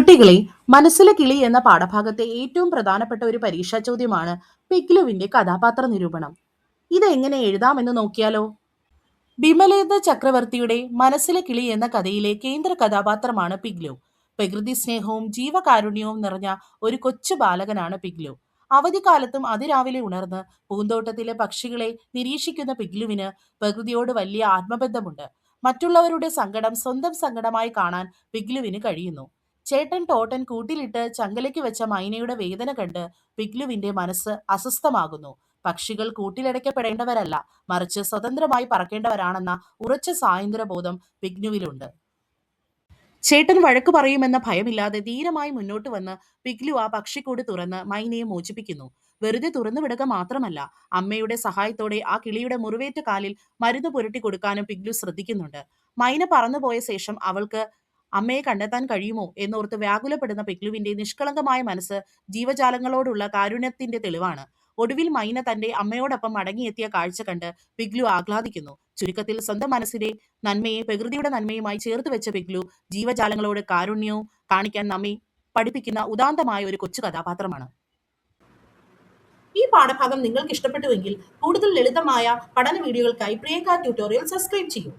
കുട്ടികളെ, മനസ്സിലെ കിളി എന്ന പാഠഭാഗത്തെ ഏറ്റവും പ്രധാനപ്പെട്ട ഒരു പരീക്ഷാ ചോദ്യമാണ് പിഗ്ലുവിന്റെ കഥാപാത്ര നിരൂപണം. ഇതെങ്ങനെ എഴുതാമെന്ന് നോക്കിയാലോ? ബിമലേന്ദ്ര ചക്രവർത്തിയുടെ മനസ്സിലെ കിളി എന്ന കഥയിലെ കേന്ദ്ര കഥാപാത്രമാണ് പിഗ്ലു. പ്രകൃതി സ്നേഹവും ജീവകാരുണ്യവും നിറഞ്ഞ ഒരു കൊച്ചു ബാലകനാണ് പിഗ്ലു. അവധിക്കാലത്തും അതിരാവിലെ ഉണർന്ന് പൂന്തോട്ടത്തിലെ പക്ഷികളെ നിരീക്ഷിക്കുന്ന പിഗ്ലുവിന് പ്രകൃതിയോട് വലിയ ആത്മബന്ധമുണ്ട്. മറ്റുള്ളവരുടെ സങ്കടം സ്വന്തം സങ്കടമായി കാണാൻ പിഗ്ലുവിന് കഴിയുന്നു. ചേട്ടൻ ടോട്ടൻ കൂട്ടിലിട്ട് ചങ്കലയ്ക്ക് വെച്ച മൈനയുടെ വേദന കണ്ട് പിഗ്ലുവിന്റെ മനസ്സ് അസ്വസ്ഥമാകുന്നു. പക്ഷികൾ കൂട്ടിലടയ്ക്കപ്പെടേണ്ടവരല്ല, മറിച്ച് സ്വതന്ത്രമായി പറക്കേണ്ടവരാണെന്ന ഉറച്ച സ്വാതന്ത്ര്യബോധം പിഗ്ലുവിലുണ്ട്. ചേട്ടൻ വഴക്കു പറയുമെന്ന ഭയമില്ലാതെ ധീരമായി മുന്നോട്ട് വന്ന് പിഗ്ലു ആ പക്ഷിക്കൂട് തുറന്ന് മൈനയെ മോചിപ്പിക്കുന്നു. വെറുതെ തുറന്നു വിടുക മാത്രമല്ല, അമ്മയുടെ സഹായത്തോടെ ആ കിളിയുടെ മുറിവേറ്റ കാലിൽ മരുന്ന് പുരട്ടി കൊടുക്കാനും പിഗ്ലു ശ്രദ്ധിക്കുന്നുണ്ട്. മൈന പറന്നുപോയ ശേഷം അവൾക്ക് അമ്മയെ കണ്ടെത്താൻ കഴിയുമോ എന്നോർത്ത് വ്യാകുലപ്പെടുന്ന പിഗ്ലുവിന്റെ നിഷ്കളങ്കമായ മനസ്സ് ജീവജാലങ്ങളോടുള്ള കാരുണ്യത്തിന്റെ തെളിവാണ്. ഒടുവിൽ മൈന തന്റെ അമ്മയോടൊപ്പം മടങ്ങിയെത്തിയ കാഴ്ച കണ്ട് പിഗ്ലു ആഹ്ലാദിക്കുന്നു. ചുരുക്കത്തിൽ, സ്വന്തം മനസ്സിലെ നന്മയെ പ്രകൃതിയുടെ നന്മയുമായി ചേർത്ത് വെച്ച പിഗ്ലു ജീവജാലങ്ങളോട് കാരുണ്യവും കാണിക്കാൻ നമ്മെ പഠിപ്പിക്കുന്ന ഉദാന്തമായ ഒരു കൊച്ചു കഥാപാത്രമാണ്. ഈ പാഠഭാഗം നിങ്ങൾക്ക് ഇഷ്ടപ്പെട്ടുവെങ്കിൽ കൂടുതൽ ലളിതമായ പഠന വീഡിയോകൾക്കായി പ്രിയങ്ക ട്യൂട്ടോറിയൽ സബ്സ്ക്രൈബ് ചെയ്യൂ.